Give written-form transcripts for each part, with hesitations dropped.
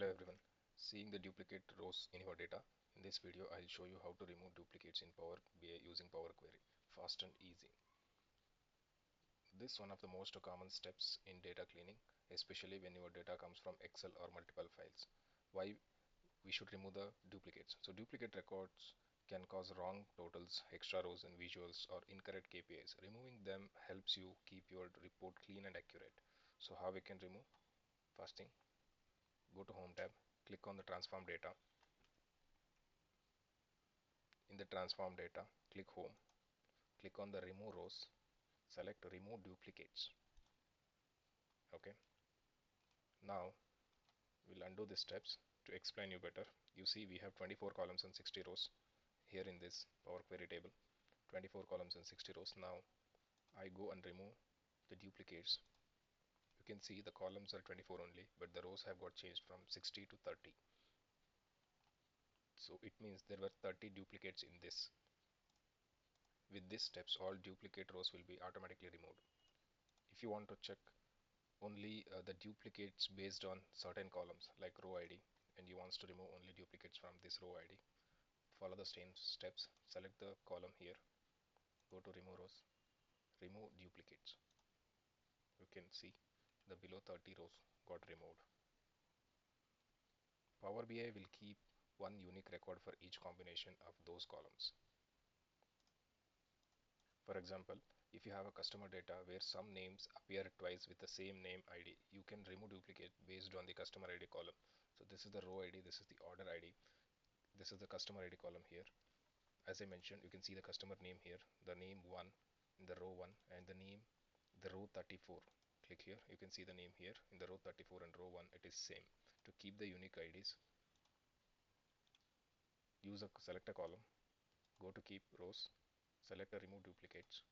Hello everyone. Seeing the duplicate rows in your data. In this video, I'll show you how to remove duplicates in Power BI using Power Query. Fast and easy. This is one of the most common steps in data cleaning, especially when your data comes from Excel or multiple files. Why we should remove the duplicates? So duplicate records can cause wrong totals, extra rows and visuals, or incorrect KPIs. Removing them helps you keep your report clean and accurate. So how we can remove? First thing, go to Home tab, click on the Transform Data. In the transform data, click Home, click on the remove rows, select remove duplicates. Okay, now we'll undo the steps. To explain you better, you see we have 24 columns and 60 rows here in this Power Query table. 24 columns and 60 rows. Now I go and remove the duplicates. You can see the columns are 24 only, but the rows have got changed from 60 to 30. So it means there were 30 duplicates in this. With these steps, all duplicate rows will be automatically removed. If you want to check only the duplicates based on certain columns like row ID, and you wants to remove only duplicates from this row ID, follow the same steps. Select the column here, go to remove rows, remove duplicates. You can see the below 30 rows got removed. Power BI will keep one unique record for each combination of those columns. For example, if you have a customer data where some names appear twice with the same name ID, you can remove duplicate based on the customer ID column. So this is the row ID, this is the order ID, this is the customer ID column here. As I mentioned, you can see the customer name here, the name 1 in the row 1, and the name, the row 34. Click here, you can see the name here in the row 34 and row 1, it is same. To keep the unique IDs, select a column, go to keep rows, select a remove duplicates.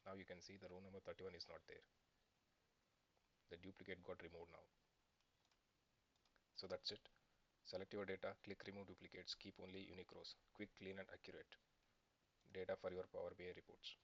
Now you can see the row number 31 is not there. The duplicate got removed now. So that's it. Select your data, click remove duplicates, keep only unique rows. Quick, clean and accurate data for your Power BI reports.